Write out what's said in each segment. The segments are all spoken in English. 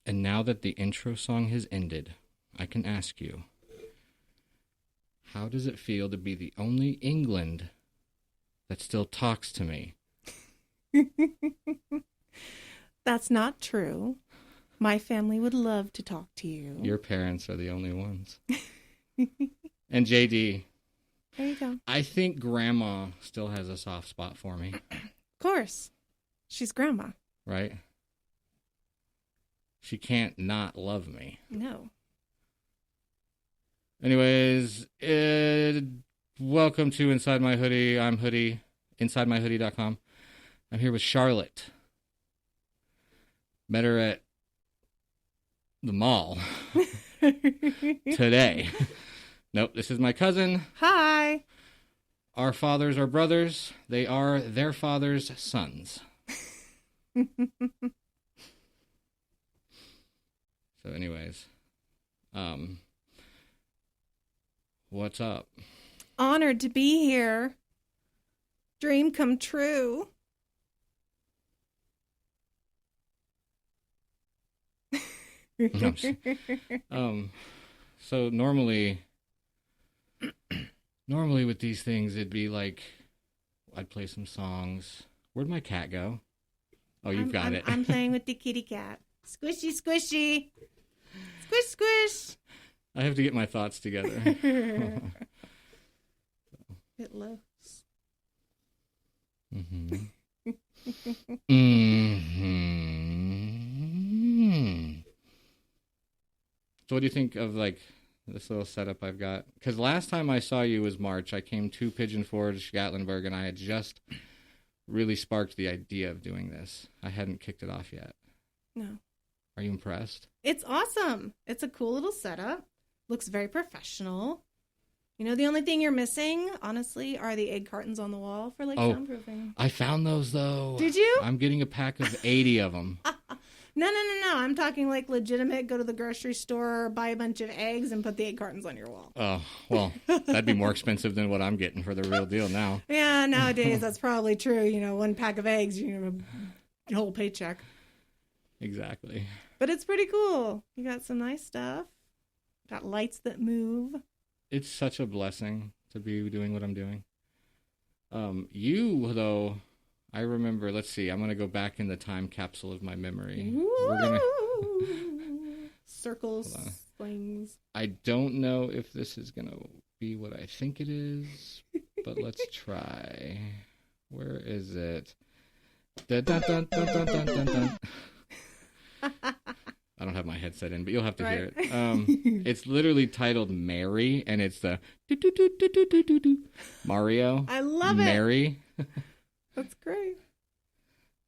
And now that the intro song has ended, I can ask you, how does it feel to be the only England that still talks to me? That's not true. My family would love to talk to you. Your parents are the only ones. And JD, There you go. I think Grandma still has a soft spot for me. Of course. She's Grandma. Right? She can't not love me. No. Anyways, welcome to Inside My Hoodie. I'm Hoodie, InsideMyHoodie.com. I'm here with Charlotte. Met her at the mall today. Nope, this is my cousin. Hi. Our fathers are brothers. They are their father's sons. So anyways, what's up? Honored to be here. Dream come true. So normally with these things, it'd be like, I'd play some songs. Where'd my cat go? Oh, you've got it. I'm playing with the kitty cat. Squishy, squishy. Squish, squish. I have to get my thoughts together. It lows. Mm-hmm. Mm-hmm. So what do you think of, like, this little setup I've got? Because last time I saw you was March. I came to Pigeon Forge, Gatlinburg, and I had just really sparked the idea of doing this. I hadn't kicked it off yet. No. Are you impressed? It's awesome. It's a cool little setup. Looks very professional. You know, the only thing you're missing, honestly, are the egg cartons on the wall for, like, soundproofing. I found those, though. Did you? I'm getting a pack of 80 of them. No. I'm talking, like, legitimate, go to the grocery store, buy a bunch of eggs, and put the egg cartons on your wall. Oh, well, that'd be more expensive than what I'm getting for the real deal now. Yeah, nowadays, that's probably true. You know, one pack of eggs, you know, a whole paycheck. Exactly. But it's pretty cool. You got some nice stuff. Got lights that move. It's such a blessing to be doing what I'm doing. You, though, I remember, let's see, I'm going to go back in the time capsule of my memory. We're gonna... Circles, slings. I don't know if this is going to be what I think it is, but let's try. Where is it? Dun, dun, dun, dun, dun, dun, dun, dun. I don't have my headset in, but you'll have to hear it. It's literally titled Mary, and it's the Mario. I love it. Mary. That's great.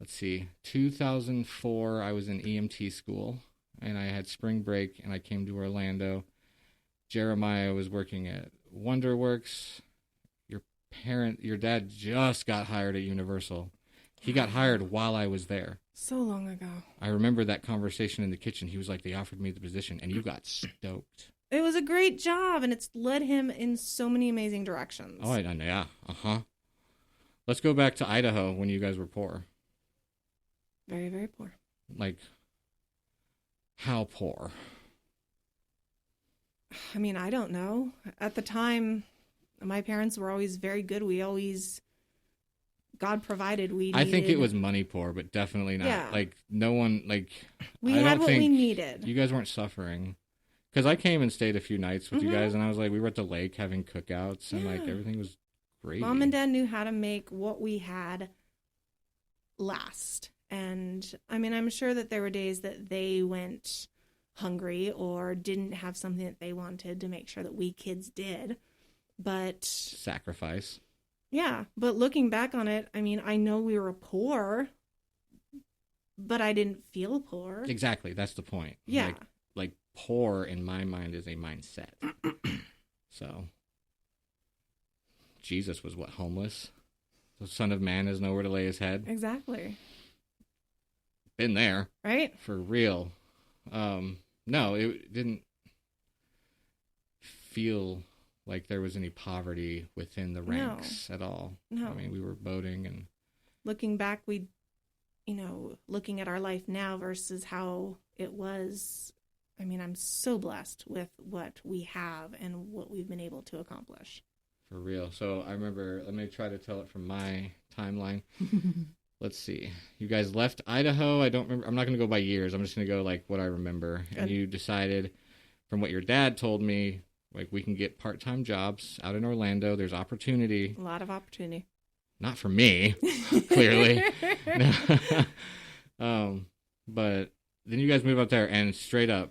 Let's see. 2004, I was in EMT school, and I had spring break, and I came to Orlando. Jeremiah was working at WonderWorks. Your dad just got hired at Universal. He got hired while I was there. So long ago. I remember that conversation in the kitchen. He was like, they offered me the position, and you got stoked. It was a great job, and it's led him in so many amazing directions. Oh, yeah. Uh-huh. Let's go back to Idaho when you guys were poor. Very, very poor. Like, how poor? I mean, I don't know. At the time, my parents were always very good. God provided. I think it was money poor, but definitely not. Yeah. Like, no one, like... We had what we needed. You guys weren't suffering. Because I came and stayed a few nights with you guys, and I was like, we were at the lake having cookouts, and like, everything was great. Mom and Dad knew how to make what we had last. And, I mean, I'm sure that there were days that they went hungry or didn't have something that they wanted to make sure that we kids did. But... Sacrifice. Yeah, but looking back on it, I mean, I know we were poor, but I didn't feel poor. Exactly, that's the point. Yeah. Like poor, in my mind, is a mindset. So, Jesus was what, homeless? The Son of Man has nowhere to lay his head? Exactly. Been there. Right? For real. No, it didn't feel like there was any poverty within the ranks at all. No. I mean, we were boating and... Looking back, we looking at our life now versus how it was, I mean, I'm so blessed with what we have and what we've been able to accomplish. For real. So I remember, let me try to tell it from my timeline. Let's see. You guys left Idaho. I don't remember. I'm not going to go by years. I'm just going to go like what I remember. Good. And you decided, from what your dad told me, like we can get part-time jobs out in Orlando. There's opportunity. A lot of opportunity. Not for me, clearly. But then you guys move up there and straight up,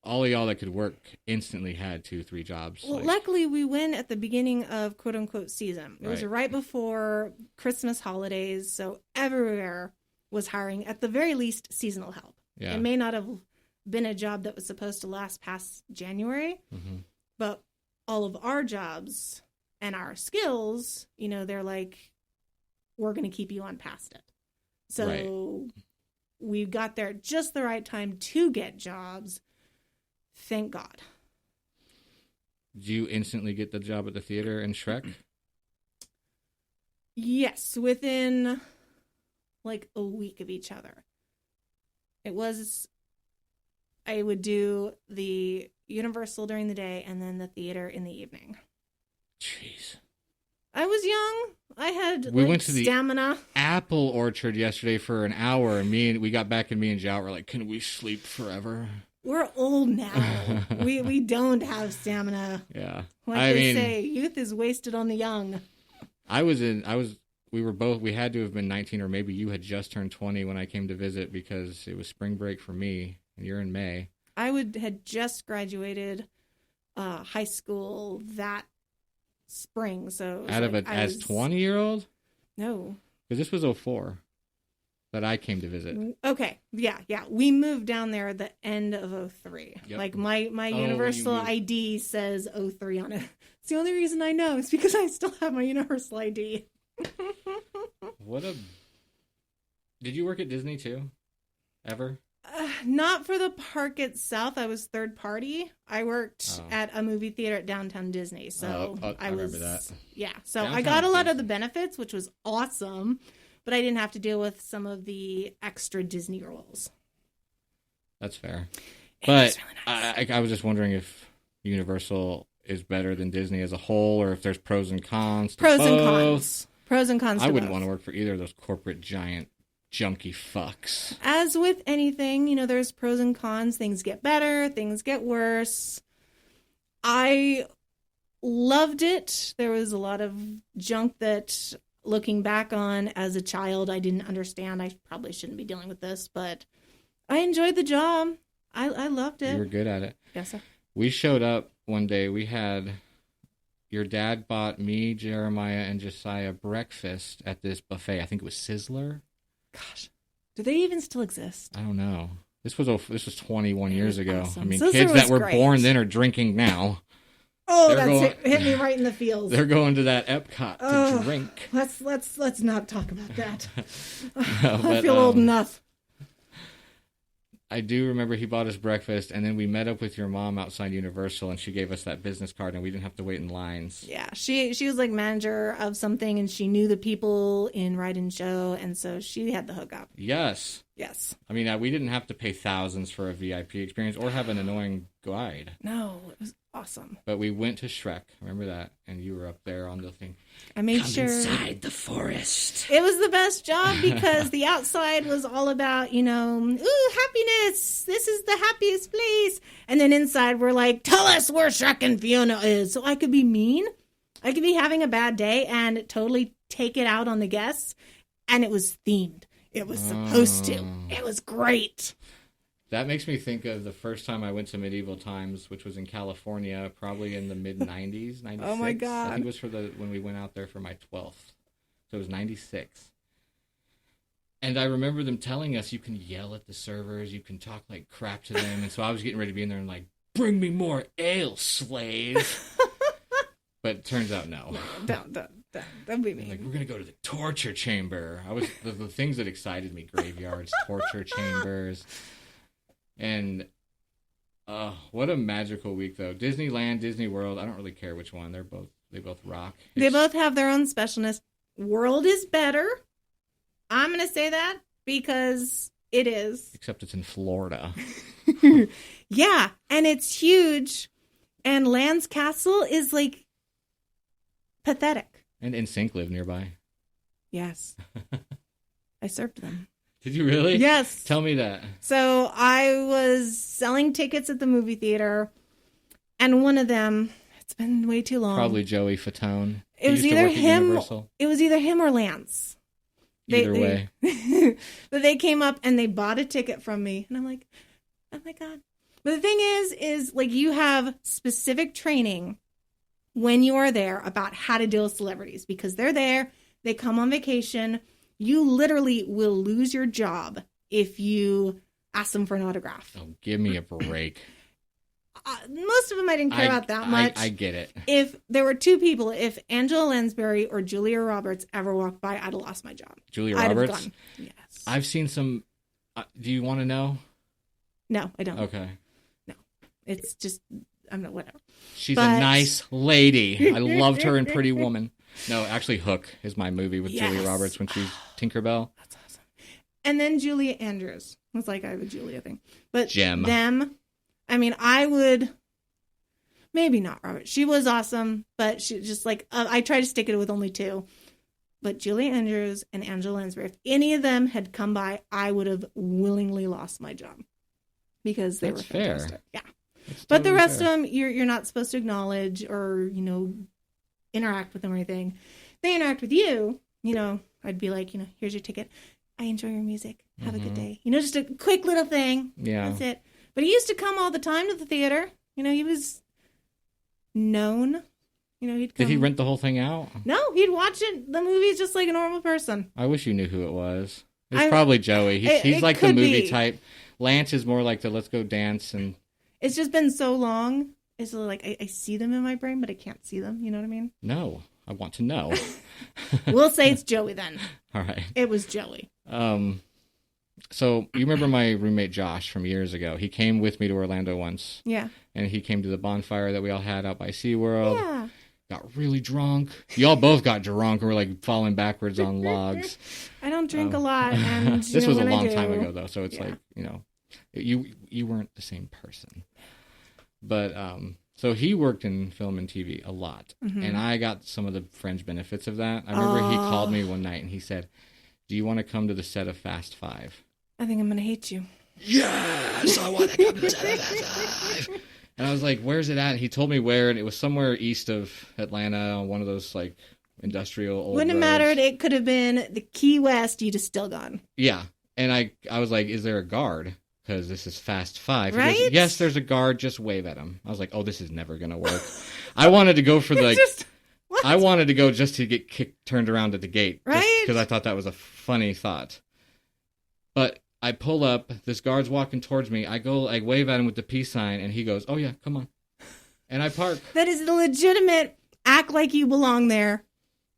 all of y'all that could work instantly had 2-3 jobs. Well, luckily we went at the beginning of quote unquote season. It was right before Christmas holidays. So everywhere was hiring at the very least seasonal help. Yeah. It may not have been a job that was supposed to last past January, but all of our jobs and our skills, they're like, we're going to keep you on past it. So we got there at just the right time to get jobs. Thank God. Did you instantly get the job at the theater in Shrek? Yes, within like a week of each other. I would do the Universal during the day and then the theater in the evening. Jeez. I was young. I had we went to stamina. The apple orchard yesterday for an hour, and we got back, and me and Jout were like, "Can we sleep forever?" We're old now. we don't have stamina. Yeah, they say, youth is wasted on the young. We had to have been 19, or maybe you had just turned 20 when I came to visit because it was spring break for me, and you're in May. I had just graduated high school that spring, so as 20-year-old? No, because this was 2004 that I came to visit. Okay, yeah, we moved down there at the end of 2003. Yep. Like my Universal ID says 2003 on it. It's the only reason I know is because I still have my Universal ID. Did you work at Disney too? Ever? Not for the park itself. I was third party. I worked at a movie theater at Downtown Disney. So I remember that. Yeah. So Downtown I got a lot Disney. of the benefits, which was awesome, but I didn't have to deal with some of the extra Disney roles. That's fair. But really nice. I was just wondering if Universal is better than Disney as a whole, or if there's pros and cons. Pros and cons. I wouldn't want to work for either of those corporate giant junky fucks. As with anything, there's pros and cons. Things get better, things get worse. I loved it. There was a lot of junk that, looking back on as a child, I didn't understand. I probably shouldn't be dealing with this, but I enjoyed the job. I loved it. You were good at it. Yes, sir. We showed up one day. Your dad bought me, Jeremiah, and Josiah breakfast at this buffet. I think it was Sizzler. Gosh, do they even still exist? I don't know. This was 21 years ago. Awesome. I mean, Sizzler kids that were great. Born then are drinking now. Oh, hit me right in the feels. They're going to that Epcot to drink. Let's not talk about that. I feel old enough. I do remember he bought us breakfast, and then we met up with your mom outside Universal, and she gave us that business card, and we didn't have to wait in lines. Yeah, she was like manager of something, and she knew the people in Ride and Show, and so she had the hookup. Yes. I mean, we didn't have to pay thousands for a VIP experience or have an annoying guide. No, it was awesome. But we went to Shrek. Remember that? And you were up there on the thing. I made Come sure inside the forest. It was the best job because the outside was all about, ooh, happiness. This is the happiest place. And then inside we're like, tell us where Shrek and Fiona is. So I could be mean. I could be having a bad day and totally take it out on the guests. And it was themed. It was supposed to. It was great. That makes me think of the first time I went to Medieval Times, which was in California, probably in the mid-90s, 96. Oh, my God. I think it was when we went out there for my 12th. So it was 96. And I remember them telling us you can yell at the servers, you can talk like crap to them. And so I was getting ready to be in there and like, bring me more ale, slave. But it turns out no. That'd be me. Like, we're going to go to the torture chamber. The things that excited me, graveyards, torture chambers. And what a magical week, though. Disneyland, Disney World, I don't really care which one. They both rock. They both have their own specialness. World is better. I'm going to say that because it is. Except it's in Florida. Yeah, and it's huge. And Land's Castle is like pathetic. And NSYNC live nearby. Yes. I served them. Did you really? Yes. Tell me that. So I was selling tickets at the movie theater, and one of them, it's been way too long. Probably Joey Fatone. It was either him. It was either him or Lance. Either way. But they came up and they bought a ticket from me, and I'm like, oh my God. But the thing is like you have specific training when you are there about how to deal with celebrities because they're there, they come on vacation. You literally will lose your job if you ask them for an autograph. Oh, give me a break. Most of them I didn't care about that much. I get it. If there were two people, if Angela Lansbury or Julia Roberts ever walked by, I'd have lost my job. Julia Roberts? Have gone. Yes. I've seen some... do you want to know? No, I don't. Okay. No. It's just... I'm not... Whatever. She's a nice lady. I loved her in Pretty Woman. No, actually, Hook is my movie with Julia Roberts when she's Tinkerbell. That's awesome. And then Julia Andrews. It's like I have a Julia thing. But Gem. Them... I mean, I would, maybe not Robert. She was awesome, but she just like, I tried to stick it with only two. But Julie Andrews and Angela Lansbury, if any of them had come by, I would have willingly lost my job because they were fantastic. Fair. Yeah. That's but totally the rest of them, you're not supposed to acknowledge or, interact with them or anything. They interact with you, I'd be like, here's your ticket. I enjoy your music. Have a good day. Just a quick little thing. Yeah. That's it. But he used to come all the time to the theater. He was known. He'd come. Did he rent the whole thing out? No, he'd watch the movies just like a normal person. I wish you knew who it was. It's probably Joey. He's like the movie type. Lance is more like the let's go dance. And it's just been so long. It's like I see them in my brain, but I can't see them. You know what I mean? No, I want to know. We'll say it's Joey then. All right. It was Joey. So you remember my roommate Josh from years ago? He came with me to Orlando once. Yeah. And he came to the bonfire that we all had out by SeaWorld. Yeah. Got really drunk. Y'all both got drunk and were like falling backwards on logs. I don't drink a lot. And this was a long time ago though, so it's like, you weren't the same person. But so he worked in film and TV a lot. Mm-hmm. And I got some of the fringe benefits of that. I remember he called me one night and he said, "Do you want to come to the set of Fast 5? I think I'm going to hate you." Yes, I want to come to the set of Fast 5. And I was like, "Where's it at?" And he told me where, and it was somewhere east of Atlanta on one of those like industrial old Wouldn't have mattered. It could have been the Key West. You'd have still gone. Yeah. And I was like, "Is there a guard? Because this is Fast 5. Right? He goes, "Yes, there's a guard. Just wave at him." I was like, "Oh, this is never going to work." I wanted to go for What? I wanted to go just to get turned around at the gate. Right? Because I thought that was a funny thought. But I pull up. This guard's walking towards me. I go, I wave at him with the peace sign, and he goes, "Oh, yeah, come on." And I park. That is the legitimate act like you belong there.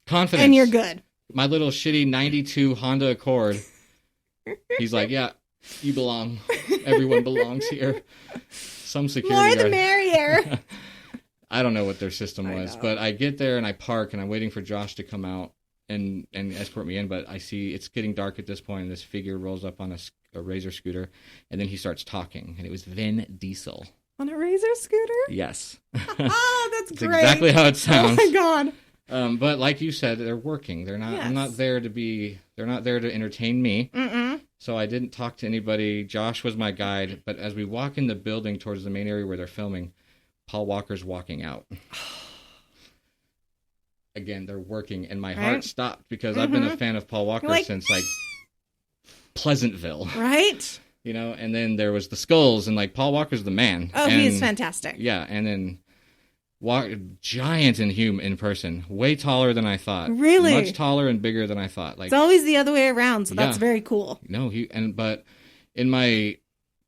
Confidence. And you're good. My little shitty 92 Honda Accord. He's like, "Yeah, you belong. Everyone belongs here." Some security More guard. the merrier. I don't know what their system was, but I get there and I park and I'm waiting for Josh to come out and escort me in. But I see it's getting dark at this point and this figure rolls up on a Razor scooter and then he starts talking and it was Vin Diesel. On a Razor scooter? Yes. Oh, that's great. Exactly how it sounds. Oh my God. But like you said, they're working. They're not. Yes. I'm not there to be. They're not there to entertain me. Mm-mm. So I didn't talk to anybody. Josh was my guide. But as we walk in the building towards the main area where they're filming, Paul Walker's walking out. Again, they're working, and my heart stopped because I've been a fan of Paul Walker since like Pleasantville, right? And then there was the Skulls, and like Paul Walker's the man. Oh, he's fantastic. Yeah, and then giant in person, way taller than I thought. Really, much taller and bigger than I thought. Like it's always the other way around, so that's very cool. No, but in my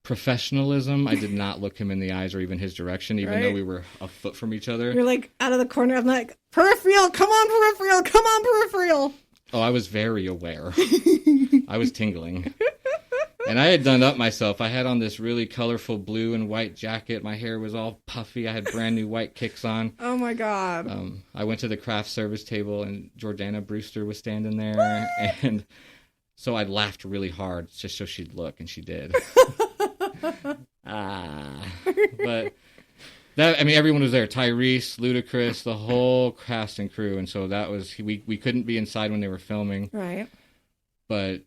professionalism, I did not look him in the eyes or even his direction, even though we were a foot from each other. You're like out of the corner. I'm like, peripheral, come on, peripheral, come on, peripheral. Oh, I was very aware. I was tingling. And I had done up myself. I had on this really colorful blue and white jacket. My hair was all puffy. I had brand new white kicks on. Oh, my God. I went to the craft service table, and Jordana Brewster was standing there. And So I laughed really hard just so she'd look, and she did. But everyone was there. Tyrese, Ludacris, the whole cast and crew. And so that was, we couldn't be inside when they were filming. Right. But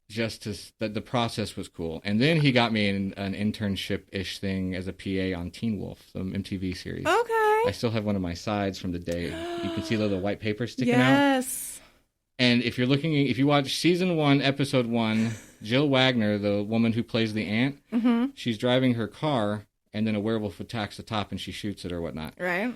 the process was cool. And then he got me in an internship-ish thing as a PA on Teen Wolf, the MTV series. Okay. I still have one of my sides from the day. You can see the little white paper sticking out. Yes. And if you watch season 1, episode 1, Jill Wagner, the woman who plays the aunt, she's driving her car, and then a werewolf attacks the top, and she shoots it or whatnot. Right.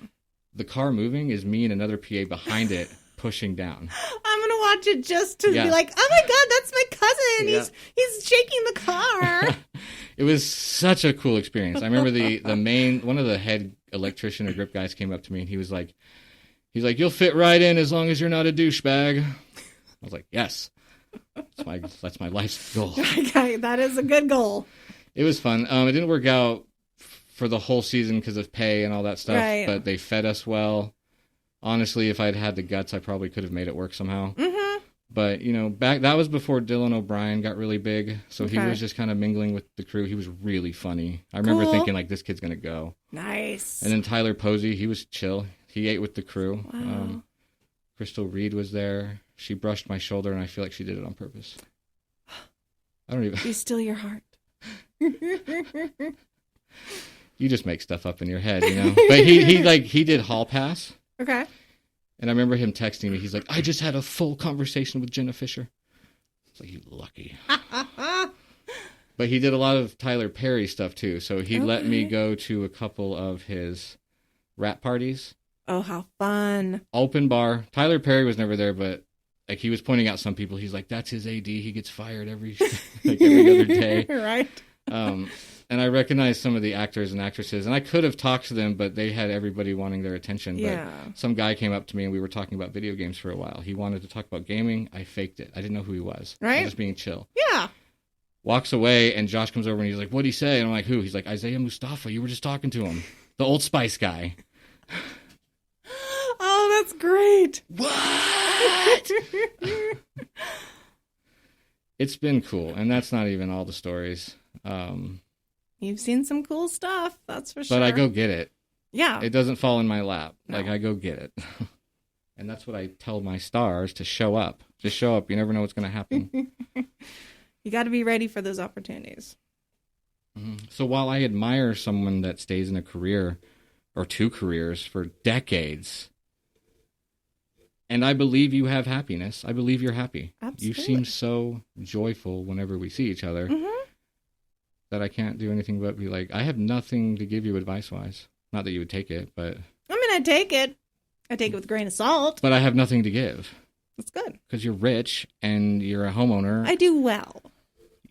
The car moving is me and another PA behind it, pushing down. I'm gonna watch it just to be like, oh my god, that's my cousin. Yeah. He's shaking the car. It was such a cool experience. I remember one of the head electrician or grip guys came up to me, and he's like, you'll fit right in as long as you're not a douchebag. I was like, yes, that's my life's goal. Okay, that is a good goal. It was fun. It didn't work out for the whole season because of pay and all that stuff, right. But they fed us well. Honestly, if I'd had the guts, I probably could have made it work somehow. Mm-hmm. But, that was before Dylan O'Brien got really big, so he was just kind of mingling with the crew. He was really funny. I remember thinking, this kid's going to go. Nice. And then Tyler Posey, he was chill. He ate with the crew. Wow. Crystal Reed was there. She brushed my shoulder, and I feel like she did it on purpose. I don't even... Be still your heart. You just make stuff up in your head, But he did hall pass. Okay. And I remember him texting me. He's like, I just had a full conversation with Jenna Fisher. It's like, you lucky. But he did a lot of Tyler Perry stuff, too. So he let me go to a couple of his rap parties. Oh, how fun. Open bar. Tyler Perry was never there, but he was pointing out some people. He's like, that's his AD. He gets fired every other day. Right. And I recognized some of the actors and actresses, and I could have talked to them, but they had everybody wanting their attention. Yeah. But some guy came up to me, and we were talking about video games for a while. He wanted to talk about gaming. I faked it. I didn't know who he was. Right. I was just being chill. Yeah. Walks away, and Josh comes over, and he's like, what'd he say? And I'm like, who? He's like, Isaiah Mustafa. You were just talking to him. The Old Spice guy. Oh, that's great. What? It's been cool, and that's not even all the stories. You've seen some cool stuff, that's for sure. But I go get it. Yeah. It doesn't fall in my lap. No. I go get it. And that's what I tell my stars, to show up. Just show up. You never know what's going to happen. You got to be ready for those opportunities. Mm-hmm. So while I admire someone that stays in a career or 2 careers for decades, and I believe you have happiness. I believe you're happy. Absolutely. You seem so joyful whenever we see each other. Mm-hmm. That I can't do anything but be like, I have nothing to give you advice-wise. Not that you would take it, but... I mean, I take it. I take it with a grain of salt. But I have nothing to give. That's good. Because you're rich, and you're a homeowner. I do well.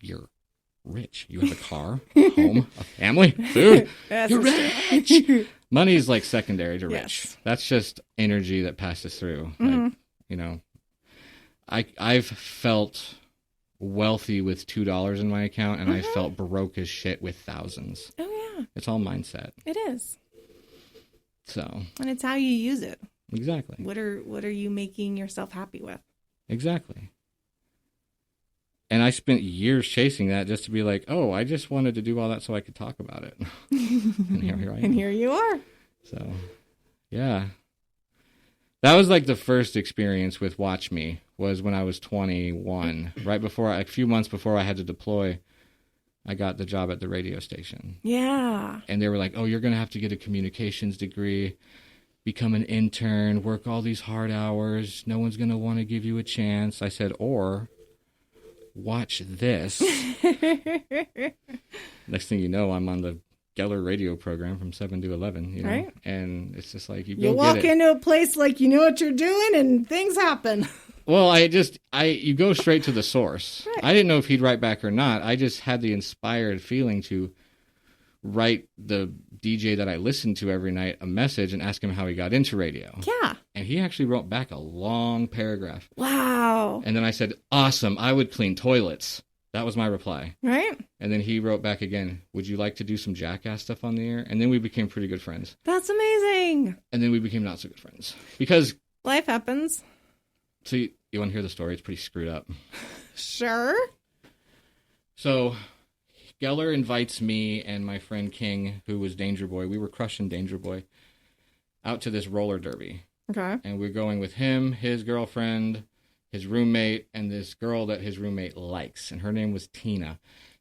You're rich. You have a car, a home, a family, food. You're rich! Money's like secondary to rich. Yes. That's just energy that passes through. Mm-hmm. I've felt... wealthy with $2 in my account, and I felt broke as shit with thousands. Oh yeah, it's all mindset. It is. So, and it's how you use it. Exactly. What are you making yourself happy with? Exactly. And I spent years chasing that just to be like, oh, I just wanted to do all that so I could talk about it. And here I am. And here you are. So, yeah. That was like the first experience with Watch Me, was when I was 21. Right before, a few months before I had to deploy, I got the job at the radio station. Yeah. And they were like, oh, you're going to have to get a communications degree, become an intern, work all these hard hours. No one's going to want to give you a chance. I said, or watch this. Next thing you know, I'm on the Geller radio program from 7 to 11, Right. And it's just like, you walk into a place like you know what you're doing and things happen. Well, you go straight to the source. Right. I didn't know if he'd write back or not. I just had the inspired feeling to write the DJ that I listened to every night a message and ask him how he got into radio. Yeah. And he actually wrote back a long paragraph. Wow. And then I said, awesome, I would clean toilets. That was my reply. Right. And then he wrote back again, would you like to do some jackass stuff on the air? And then we became pretty good friends. That's amazing. And then we became not so good friends. Because... life happens. So you want to hear the story? It's pretty screwed up. Sure. So Geller invites me and my friend King, who was Danger Boy. We were crushing Danger Boy, out to this roller derby. Okay. And we're going with him, his girlfriend, his roommate, and this girl that his roommate likes. And her name was Tina.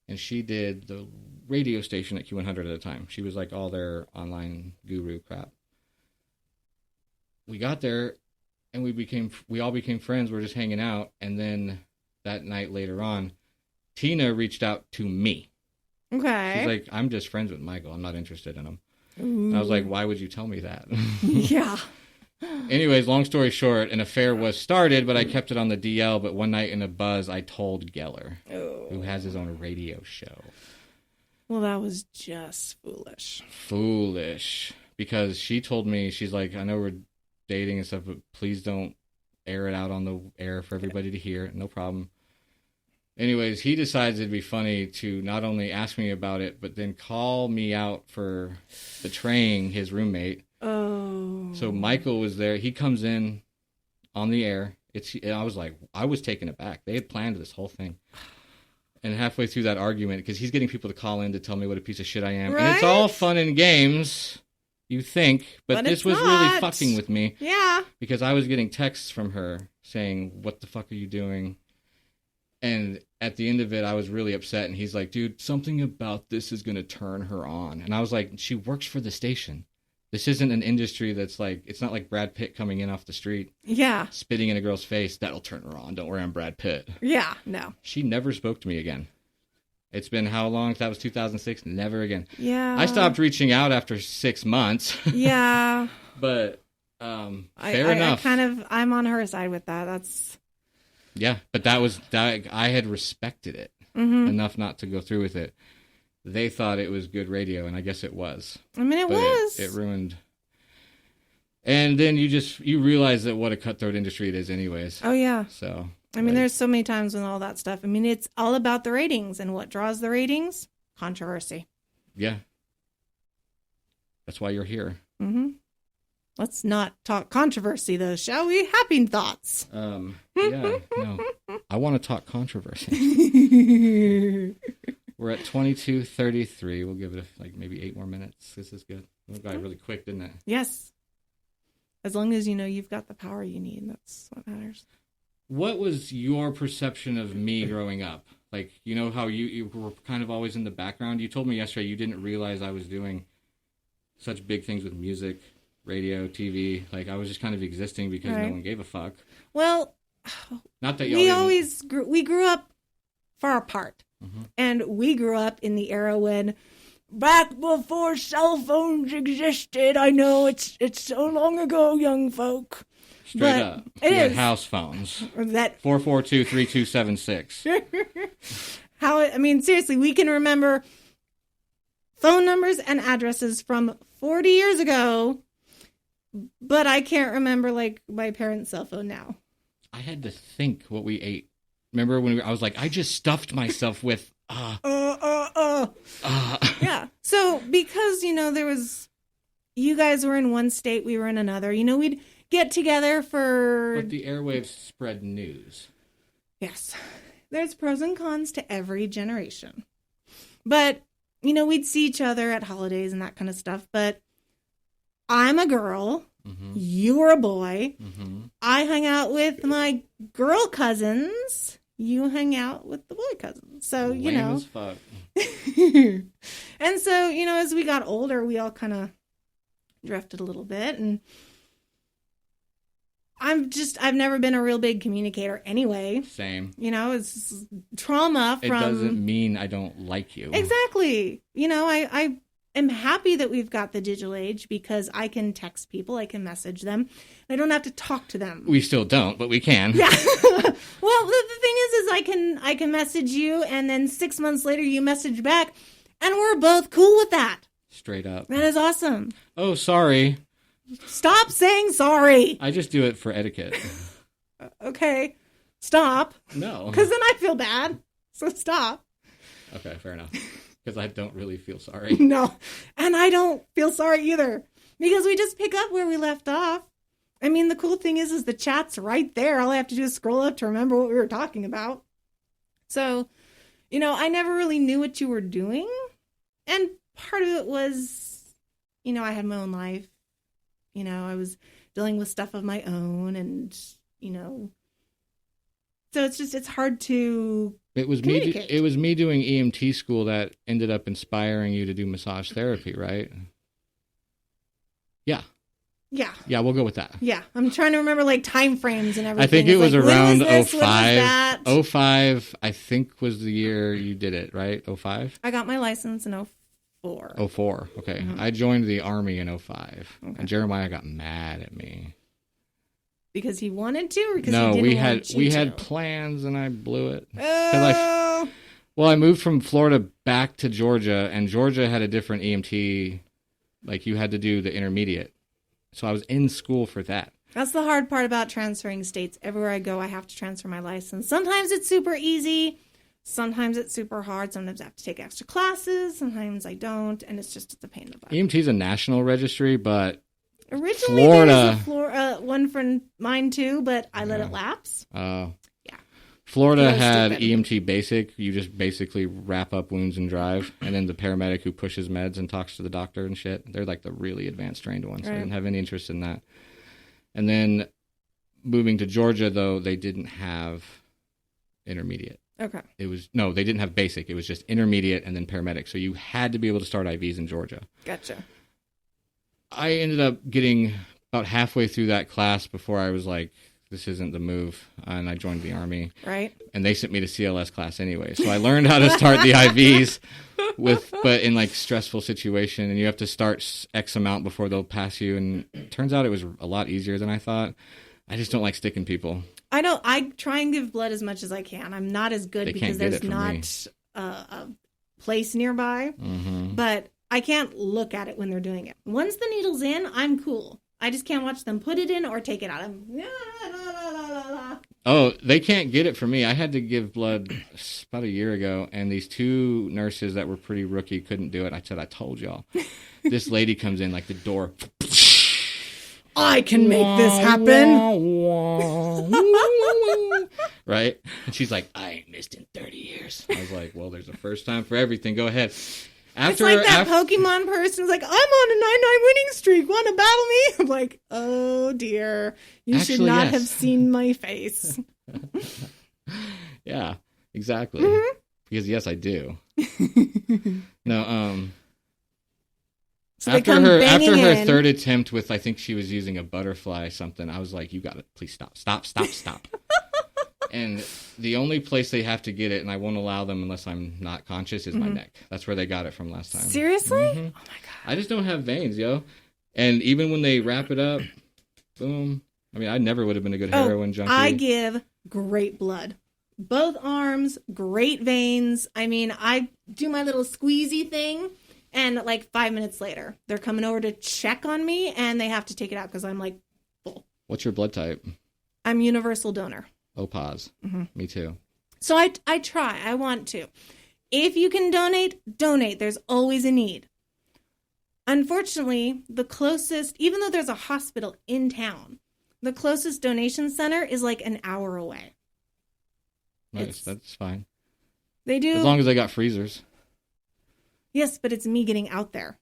And she did the radio station at Q100 at the time. She was like all their online guru crap. We got there, and we all became friends. We were just hanging out. And then that night later on, Tina reached out to me. Okay. She's like, I'm just friends with Michael. I'm not interested in him. Ooh. And I was like, why would you tell me that? Yeah. Anyways, long story short, an affair was started, but I kept it on the DL. But one night in a buzz, I told Geller, who has his own radio show. Well, that was just foolish. Foolish. Because she told me, she's like, I know we're dating and stuff, but please don't air it out on the air for everybody to hear. No problem. Anyways, he decides it'd be funny to not only ask me about it, but then call me out for betraying his roommate. Oh. So Michael was there. He comes in on the air. I was taken aback. They had planned this whole thing. And halfway through that argument, because he's getting people to call in to tell me what a piece of shit I am. Right? And it's all fun and games, you think. But this was not. really fucking with me. Yeah. Because I was getting texts from her saying, what the fuck are you doing? And at the end of it, I was really upset. And he's like, dude, something about this is going to turn her on. And I was like, she works for the station. This isn't an industry that's like, it's not like Brad Pitt coming in off the street. Yeah. Spitting in a girl's face. That'll turn her on. Don't worry, I'm Brad Pitt. Yeah, no. She never spoke to me again. It's been how long? That was 2006. Never again. Yeah. I stopped reaching out after 6 months. Yeah. But fair enough. I'm on her side with that. That's. Yeah, but that I had respected it enough not to go through with it. They thought it was good radio, and I guess it was. I mean, it was. It ruined. And then you realize that what a cutthroat industry it is anyways. Oh, yeah. So. I mean, there's so many times when all that stuff. I mean, it's all about the ratings, and what draws the ratings? Controversy. Yeah. That's why you're here. Mm-hmm. Let's not talk controversy, though, shall we? Happy thoughts. Yeah, no. I want to talk controversy. We're at 22:33. We'll give it maybe 8 more minutes. This is good. It got really quick, didn't it? Yes. As long as you know you've got the power you need, that's what matters. What was your perception of me growing up? Like, you know how you were kind of always in the background? You told me yesterday you didn't realize I was doing such big things with music, radio, TV. Like, I was just kind of existing because no one gave a fuck. Well, not that we grew up far apart. Mm-hmm. And we grew up in the era when, back before cell phones existed. I know it's so long ago, young folk. Straight up. It is. House phones. That 442-3276. Seriously, we can remember phone numbers and addresses from 40 years ago, but I can't remember, my parents' cell phone now. I had to think what we ate. Remember when I was like, I just stuffed myself with, Yeah. So, because, there was, you guys were in one state, we were in another, we'd get together for... But the airwaves spread news. Yes. There's pros and cons to every generation. But, we'd see each other at holidays and that kind of stuff. But I'm a girl. Mm-hmm. You were a boy. Mm-hmm. I hung out with my girl cousins. You hang out with the boy cousins. So, Lame as fuck. And so, as we got older, we all kind of drifted a little bit. And I've never been a real big communicator anyway. Same. It's trauma from... It doesn't mean I don't like you. Exactly. I am happy that we've got the digital age because I can text people, I can message them. I don't have to talk to them. We still don't, but we can. Yeah. Well, the thing is I can message you, and then 6 months later you message back, and we're both cool with that. Straight up. That is awesome. Oh, sorry. Stop saying sorry. I just do it for etiquette. Okay. Stop. No. Because then I feel bad. So stop. Okay, fair enough. Because I don't really feel sorry. No. And I don't feel sorry either. Because we just pick up where we left off. The cool thing is the chat's right there. All I have to do is scroll up to remember what we were talking about. So, I never really knew what you were doing. And part of it was, I had my own life. I was dealing with stuff of my own and, so it's hard to It was me doing EMT school that ended up inspiring you to do massage therapy, right? Yeah. Yeah. Yeah, we'll go with that. Yeah. I'm trying to remember like time frames and everything. I think it was around when was 05. 05, I think, was the year you did it, right? 05? I got my license in 04. 04. Okay. Mm-hmm. I joined the Army in 05. Okay. And Jeremiah got mad at me. Because he wanted to, or because no, he didn't want you to? We had plans and I blew it. Oh. I moved from Florida back to Georgia, and Georgia had a different EMT. Like, you had to do the intermediate. So I was in school for that. That's the hard part about transferring states. Everywhere I go, I have to transfer my license. Sometimes it's super easy. Sometimes it's super hard. Sometimes I have to take extra classes. Sometimes I don't. And it's a pain in the butt. EMT is a national registry, but originally there was one for mine too, but I let it lapse. Oh. Yeah. Florida had EMT basic. You just basically wrap up wounds and drive. And then the paramedic who pushes meds and talks to the doctor and shit. They're like the really advanced trained ones. Right. I didn't have any interest in that. And then moving to Georgia, though, they didn't have intermediate. Okay. They didn't have basic. It was just intermediate and then paramedic. So you had to be able to start IVs in Georgia. Gotcha. I ended up getting about halfway through that class before I was like, this isn't the move, and I joined the Army. Right. And they sent me to CLS class anyway. So I learned how to start the IVs but in like stressful situation, and you have to start X amount before they'll pass you, and it turns out it was a lot easier than I thought. I just don't like sticking people. I know. I try and give blood as much as I can. I'm not as good because there's not a place nearby, but I can't look at it when they're doing it. Once the needle's in, I'm cool. I just can't watch them put it in or take it out. Oh, they can't get it from me. I had to give blood about a year ago, and these two nurses that were pretty rookie couldn't do it. I said, I told y'all. This lady comes in like the door. I can make this happen. Right? And she's like, I ain't missed in 30 years. I was like, well, there's a first time for everything. Go ahead. It's like that Pokemon person who's like, I'm on a 9-9 winning streak. Want to battle me? I'm like, oh, dear. You should not have seen my face. Yeah, exactly. Mm-hmm. Because, yes, I do. No, so after her third attempt with, I think she was using a butterfly something, I was like, you got it. Please stop. And the only place they have to get it, and I won't allow them unless I'm not conscious, is my neck. That's where they got it from last time. Seriously? Mm-hmm. Oh, my God. I just don't have veins, yo. And even when they wrap it up, boom. I mean, I never would have been a good heroin junkie. I give great blood. Both arms, great veins. I mean, I do my little squeezy thing, and like 5 minutes later, they're coming over to check on me, and they have to take it out because I'm like full. What's your blood type? I'm universal donor. Oh, pause. Mm-hmm. Me too. So I try. I want to. If you can donate. There's always a need. Unfortunately, the closest, even though there's a hospital in town, the closest donation center is like an hour away. Nice. That's fine. They do. As long as they got freezers. Yes, but it's me getting out there.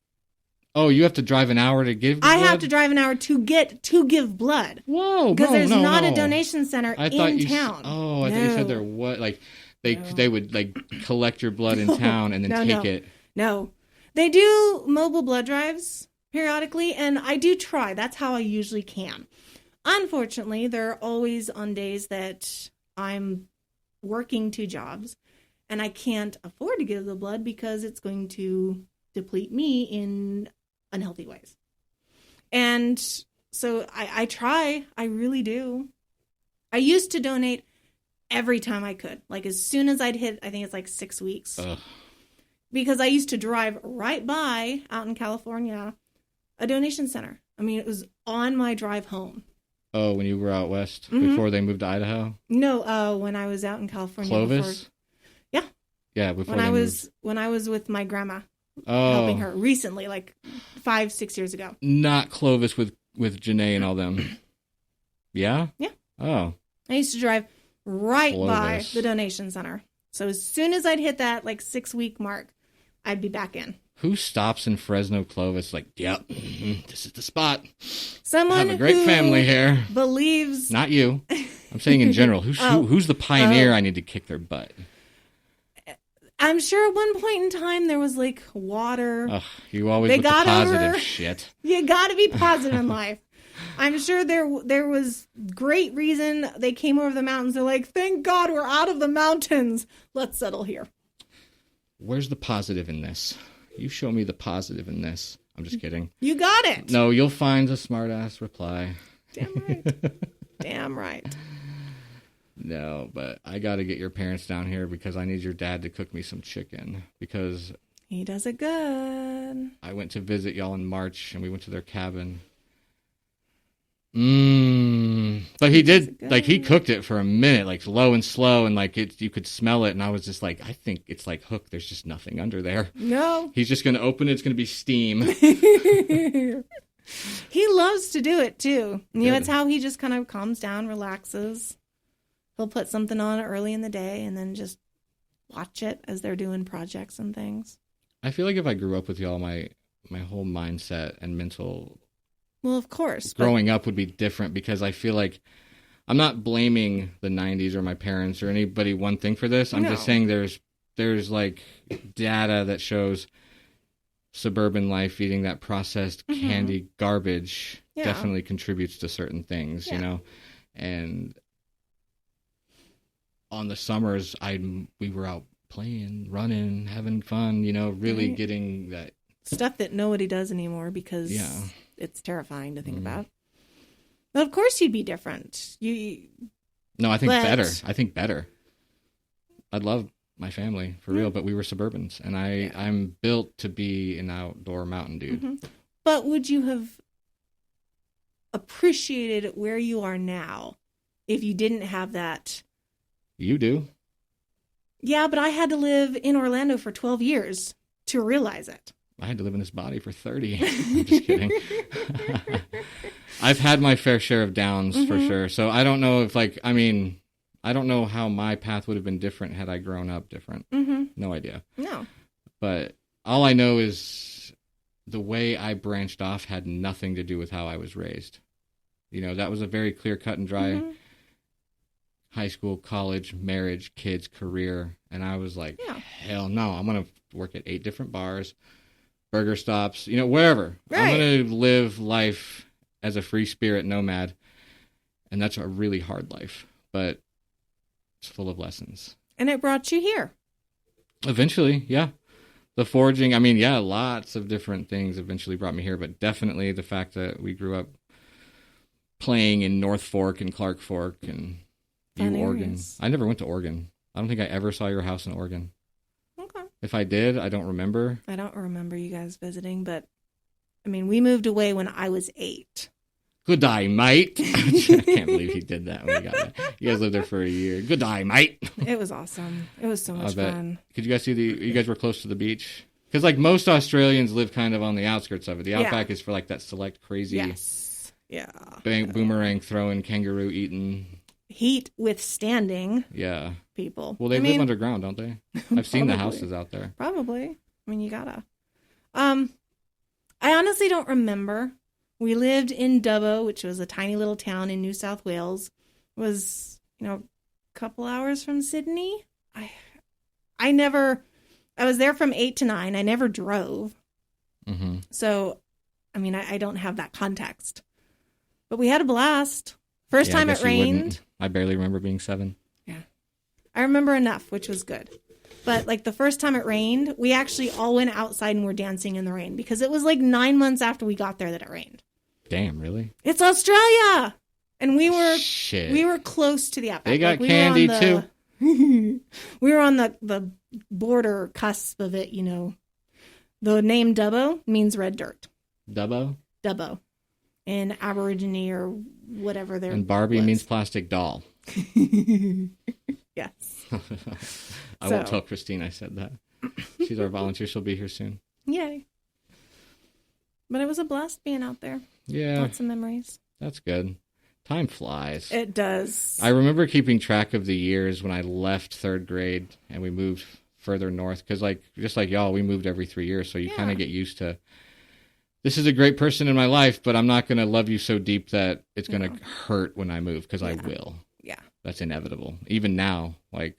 Oh, you have to drive an hour to give blood? I have to drive an hour to give blood. Whoa, because there's not a donation center in town. I thought you said there was they would like collect your blood in town and then take it. No, they do mobile blood drives periodically, and I do try. That's how I usually can. Unfortunately, they're always on days that I'm working 2 jobs, and I can't afford to give the blood because it's going to deplete me in unhealthy ways. And so I try. I really do. I used to donate every time I could. Like as soon as I'd hit, I think it's like 6 weeks. Ugh. Because I used to drive right by, out in California, a donation center. I mean, it was on my drive home. Oh, when you were out west before they moved to Idaho? No, when I was out in California. Clovis? Yeah. Yeah, before when I was with my grandma. Helping her recently, like 5-6 years ago. Not Clovis with Janae and all them. Yeah? Yeah. Oh. I used to drive right by the donation center. So as soon as I'd hit that like 6-week mark, I'd be back in. Who stops in Fresno Clovis like, yep, this is the spot. Someone I have a great family here. Believes. Not you. I'm saying in general. Who's the pioneer I need to kick their butt? I'm sure at one point in time there was like water. Ugh, you always with the positive shit. You got to be positive in life. I'm sure there was great reason they came over the mountains. They're like, thank God we're out of the mountains. Let's settle here. Where's the positive in this? You show me the positive in this. I'm just kidding. You got it. No, you'll find a smart-ass reply. Damn right. Damn right. No, but I got to get your parents down here because I need your dad to cook me some chicken because he does it good. I went to visit y'all in March and we went to their cabin. But he did, like, he cooked it for a minute, like low and slow, and like you could smell it, and I was just like, I think it's like Hook. There's just nothing under there. No. He's just going to open it. It's going to be steam. He loves to do it too. You know, it's how he just kind of calms down, relaxes. He'll put something on early in the day and then just watch it as they're doing projects and things. I feel like if I grew up with y'all, my whole mindset and mental... Well, of course. Growing up would be different because I feel like I'm not blaming the 90s or my parents or anybody one thing for this. I'm just saying there's like data that shows suburban life eating that processed candy garbage definitely contributes to certain things, you know. And on the summers, we were out playing, running, having fun, you know, really getting that stuff that nobody does anymore because it's terrifying to think about. But of course you'd be different. No, I think better. I think better. I love my family, for real, but we were suburbans, and I'm built to be an outdoor mountain dude. But would you have appreciated where you are now if you didn't have that? You do. Yeah, but I had to live in Orlando for 12 years to realize it. I had to live in this body for 30. I'm just kidding. I've had my fair share of downs for sure. So I don't know if I don't know how my path would have been different had I grown up different. No idea. No. But all I know is the way I branched off had nothing to do with how I was raised. You know, that was a very clear cut and dry high school, college, marriage, kids, career. And I was like, hell no, I'm going to work at 8 different bars, burger stops, you know, wherever. I'm going to live life as a free spirit nomad. And that's a really hard life, but it's full of lessons. And it brought you here. Eventually, yeah. The foraging, lots of different things eventually brought me here, but definitely the fact that we grew up playing in North Fork and Clark Fork and Oregon. I never went to Oregon. I don't think I ever saw your house in Oregon. Okay. If I did, I don't remember. I don't remember you guys visiting, but we moved away when I was 8. Good day, mate. I can't believe he did that when we got there. You guys lived there for a year. Good day, mate. It was awesome. It was so much fun. Could you guys see you guys were close to the beach? Because like most Australians live kind of on the outskirts of it. The outback is for like that select crazy boomerang throwing, kangaroo eating, heat withstanding people. Well, they live underground, don't they? I've seen the houses out there. Probably. You gotta. I honestly don't remember. We lived in Dubbo, which was a tiny little town in New South Wales. It was, a couple hours from Sydney. I was there from 8 to 9. I never drove. So, I don't have that context. But we had a blast. First time it rained. I barely remember being 7. Yeah. I remember enough, which was good. But like the first time it rained, we actually all went outside and were dancing in the rain because it was like 9 months after we got there that it rained. Damn, really? It's Australia! And we were close to the outback. They got candy too. We were on the border cusp of it, The name Dubbo means red dirt. Dubbo? Dubbo. In Aborigine or whatever there And Barbie means plastic doll. Yes. I won't tell Christine I said that. She's our volunteer. She'll be here soon. Yay. But it was a blast being out there. Yeah. Lots of memories. That's good. Time flies. It does. I remember keeping track of the years when I left third grade and we moved further north. Because, like, just like y'all, we moved every 3 years. So you kind of get used to, this is a great person in my life, but I'm not going to love you so deep that it's going to hurt when I move. Because I will. Yeah. That's inevitable. Even now, like,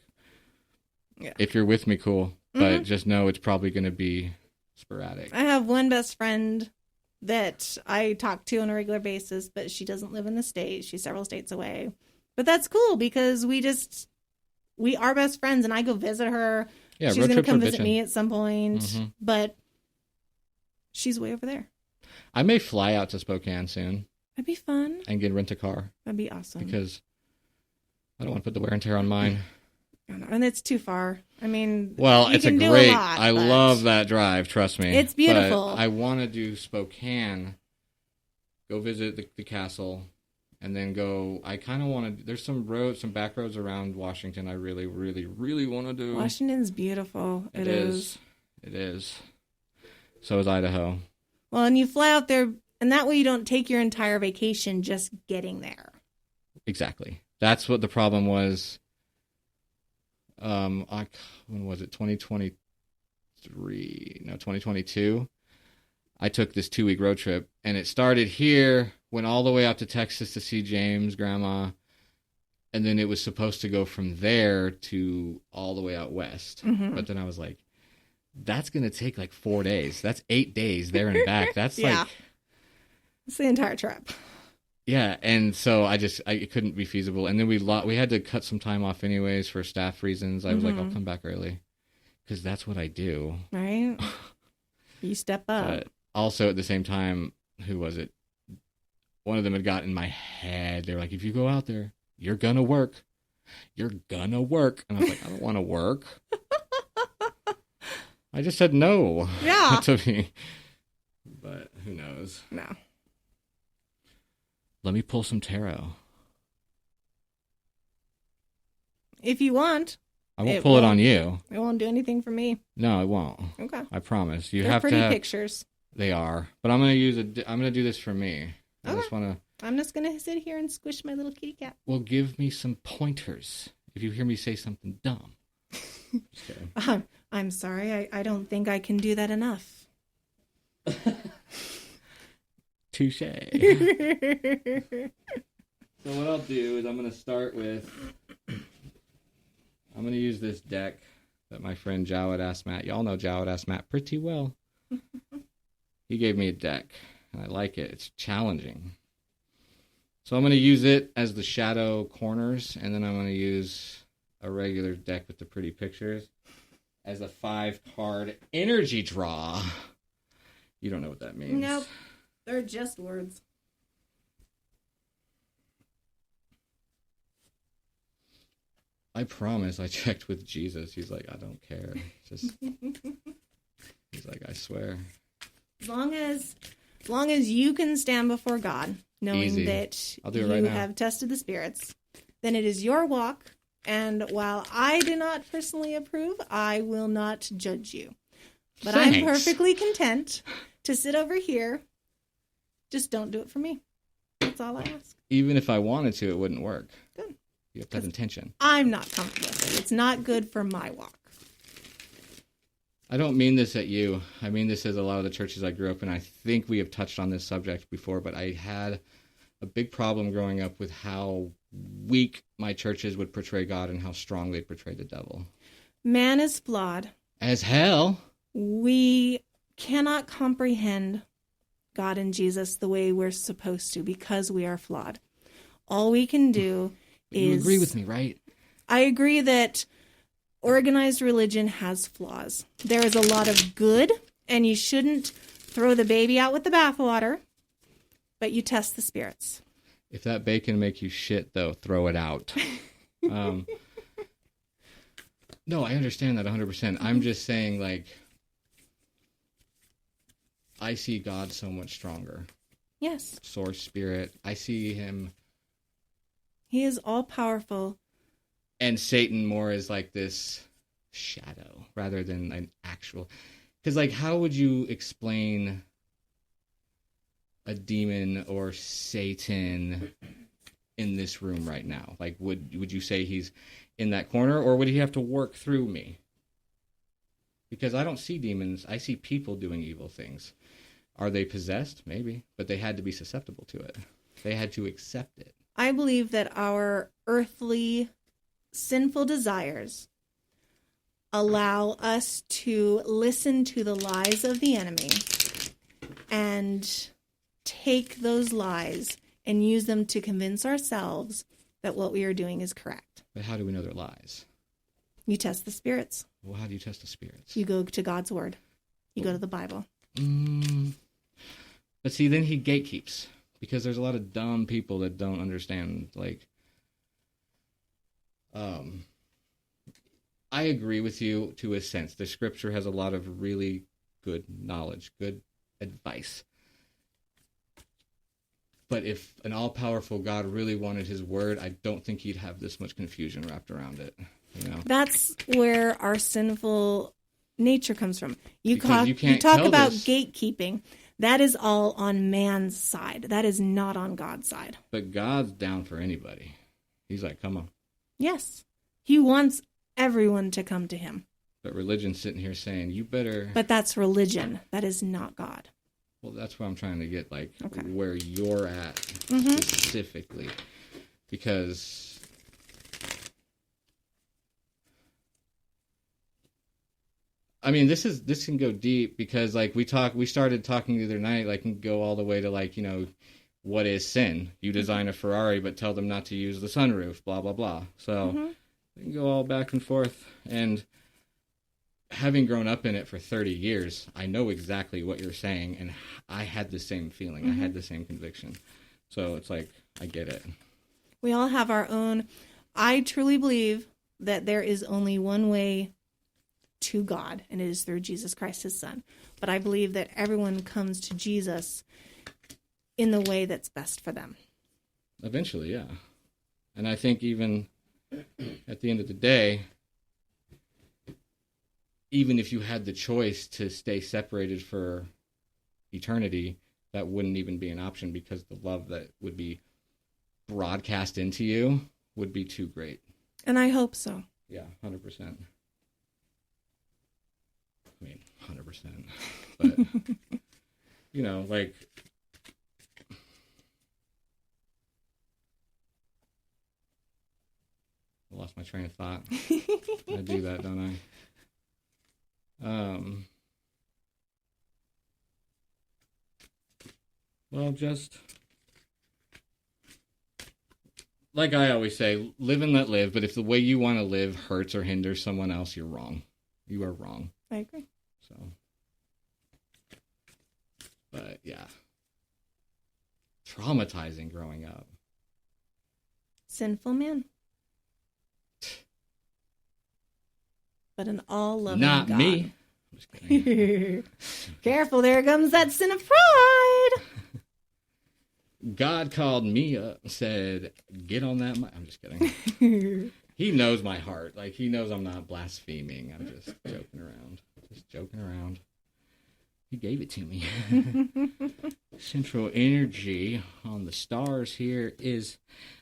if you're with me, cool. But just know it's probably going to be sporadic. I have one best friend that I talk to on a regular basis, but she doesn't live in the state. She's several states away. But that's cool because we are best friends, and I go visit her. Yeah, she's going to come visit me at some point, but she's way over there. I may fly out to Spokane soon. That'd be fun. And rent a car. That'd be awesome. Because I don't want to put the wear and tear on mine. And it's too far. I mean, well, it's I love that drive. Trust me, it's beautiful. But I want to do Spokane, go visit the castle, and then go. I kind of want to. There's some back roads around Washington. I really, really, really want to do. Washington's beautiful. It is. It is. So is Idaho. Well, and you fly out there, and that way you don't take your entire vacation just getting there. Exactly. That's what the problem was. When was it? 2022. I took this 2-week road trip, and it started here, went all the way out to Texas to see James, Grandma, and then it was supposed to go from there to all the way out west. But then I was like, that's going to take like 4 days. That's 8 days there and back. That's like... It's the entire trip. Yeah, and so it couldn't be feasible. And then we had to cut some time off anyways for staff reasons. I was like, I'll come back early because that's what I do. Right. You step up. But also at the same time, who was it? One of them had got in my head. They were like, if you go out there, you're going to work. You're going to work. And I was like, I don't want to work. I just said no. Yeah. To me. But who knows? No. Let me pull some tarot. If you want. I won't pull it on you. It won't do anything for me. No, it won't. Okay. I promise. They're pretty pictures. They are. But I'm going to do this for me. I'm just going to sit here and squish my little kitty cat. Well, give me some pointers if you hear me say something dumb. Just kidding. I'm sorry. I don't think I can do that enough. Touche. So what I'll do is I'm going to start with, I'm going to use this deck that my friend Jawed asked Matt. Y'all know Jawed asked Matt pretty well. He gave me a deck, and I like it. It's challenging. So I'm going to use it as the shadow corners, and then I'm going to use a regular deck with the pretty pictures as a 5-card energy draw. You don't know what that means. Nope. They're just words. I promise I checked with Jesus. He's like, I don't care. He's like, I swear. As long as you can stand before God, knowing that you have tested the spirits, then it is your walk. And while I do not personally approve, I will not judge you. But thanks. I'm perfectly content to sit over here. Just don't do it for me. That's all I ask. Even if I wanted to, it wouldn't work. Good. You have to have intention. I'm not comfortable with it. It's not good for my walk. I don't mean this at you. I mean this as a lot of the churches I grew up in. I think we have touched on this subject before, but I had a big problem growing up with how weak my churches would portray God and how strong they portray the devil. Man is flawed. As hell. We cannot comprehend God and Jesus the way we're supposed to because we are flawed. All we can do is... You agree with me, right? I agree that organized religion has flaws. There is a lot of good, and you shouldn't throw the baby out with the bathwater, but you test the spirits. If that bacon make you shit, though, throw it out. No, I understand that 100%. I'm just saying, like... I see God so much stronger. Yes. Source, spirit. I see him. He is all powerful. And Satan more as like this shadow rather than an actual. Because, like, how would you explain a demon or Satan in this room right now? Like, would you say he's in that corner, or would he have to work through me? Because I don't see demons. I see people doing evil things. Are they possessed? Maybe. But they had to be susceptible to it. They had to accept it. I believe that our earthly sinful desires allow us to listen to the lies of the enemy and take those lies and use them to convince ourselves that what we are doing is correct. But how do we know they're lies? You test the spirits. Well, how do you test the spirits? You go to God's word. You go to the Bible. But see, then he gatekeeps, because there's a lot of dumb people that don't understand, like, I agree with you to a sense. The scripture has a lot of really good knowledge, good advice. But if an all-powerful God really wanted his word, I don't think he'd have this much confusion wrapped around it. You know? That's where our sinful nature comes from. You Because talk, you can't talk tell about this. gatekeeping. That is all on man's side. That is not on God's side. But God's down for anybody. He's like, come on. Yes. He wants everyone to come to him. But religion's sitting here saying, you better... But that's religion. That is not God. Well, that's what I'm trying to get, like, Okay. where you're at specifically. Because... I mean, this can go deep, because, like, we started talking the other night, like, can go all the way to, like, you know, what is sin? You design a Ferrari, but tell them not to use the sunroof, blah, blah, blah. So, we can go all back and forth. And having grown up in it for 30 years, I know exactly what you're saying, and I had the same feeling. I had the same conviction. So, it's like, I get it. We all have our own. I truly believe that there is only one way to God, and it is through Jesus Christ, his son. But I believe that everyone comes to Jesus in the way that's best for them. Eventually, yeah. And I think even at the end of the day, even if you had the choice to stay separated for eternity, that wouldn't even be an option, because the love that would be broadcast into you would be too great. And I hope so. Yeah, 100%. I mean, 100%. But, you know, like, I lost my train of thought. I do that, don't I? Well, just like I always say, live and let live. But if the way you want to live hurts or hinders someone else, you're wrong. You are wrong. I agree. So, but yeah, traumatizing growing up. Sinful man. But an all-loving Not God. me. I'm just kidding. Careful, there comes that sin of pride. God called me up and said, get on that mic. I'm just kidding. He knows my heart. Like, he knows I'm not blaspheming. I'm just joking around. Just joking around. He gave it to me. Central energy on the stars here is...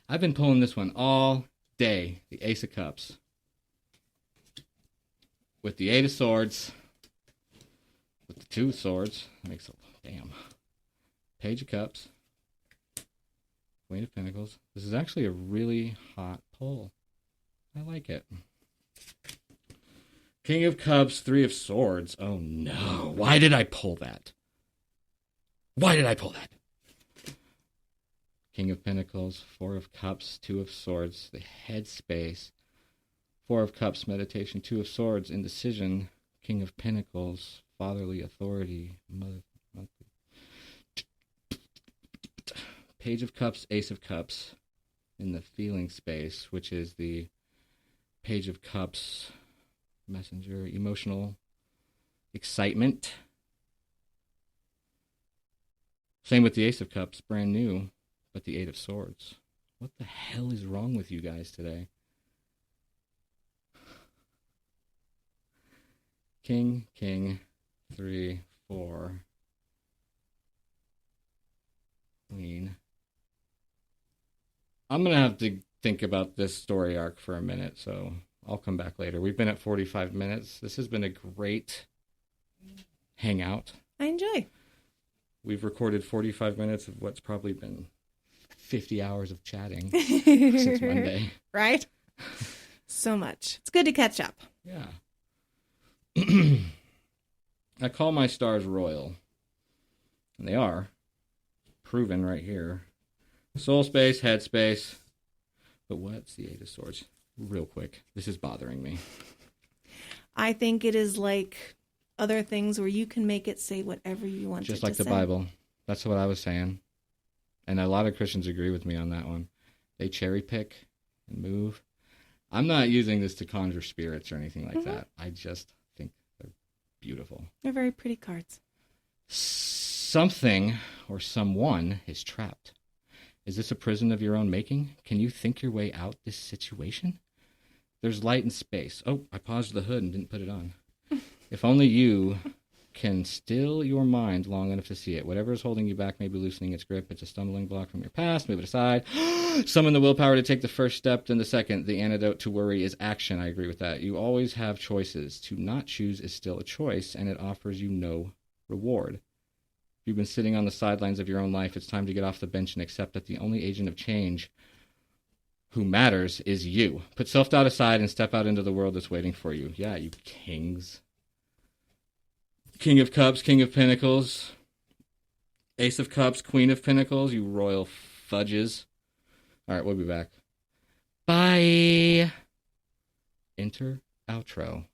I've been pulling this one all day. The Ace of Cups. With the Eight of Swords. With the Two of Swords. Makes a... Damn. Page of Cups. Queen of Pentacles. This is actually a really hot pull. I like it. King of Cups, Three of Swords. Oh no. Why did I pull that? Why did I pull that? King of Pentacles, Four of Cups, Two of Swords, the headspace. Four of Cups, meditation. Two of Swords, indecision. King of Pentacles, fatherly authority. Page of Cups, Ace of Cups in the feeling space, which is the Page of Cups, messenger, emotional excitement. Same with the Ace of Cups, brand new, but the Eight of Swords. What the hell is wrong with you guys today? King, King, 3, 4. Queen. I'm going to have to think about this story arc for a minute, so I'll come back later. We've been at 45 minutes. This has been a great hangout. I enjoy. We've recorded 45 minutes of what's probably been 50 hours of chatting since Monday. Right? So much. It's good to catch up. Yeah. I call my stars royal. And they are. Proven right here. Soul space, head space. But what's the Eight of Swords? Real quick. This is bothering me. I think it is like other things where you can make it say whatever you want Just it like to the say. Bible. That's what I was saying. And a lot of Christians agree with me on that one. They cherry pick and move. I'm not using this to conjure spirits or anything like that. I just think they're beautiful. They're very pretty cards. Something or someone is trapped. Is this a prison of your own making? Can you think your way out this situation? There's light and space. Oh, I paused the hood and didn't put it on. If only you can still your mind long enough to see it. Whatever is holding you back may be loosening its grip. It's a stumbling block from your past. Move it aside. Summon the willpower to take the first step, then the second. The antidote to worry is action. I agree with that. You always have choices. To not choose is still a choice, and it offers you no reward. If you've been sitting on the sidelines of your own life, it's time to get off the bench and accept that the only agent of change who matters is you. Put self-doubt aside and step out into the world that's waiting for you. Yeah, you kings. King of Cups, King of Pentacles, Ace of Cups, Queen of Pentacles, you royal fudges. All right, we'll be back. Bye. Enter outro.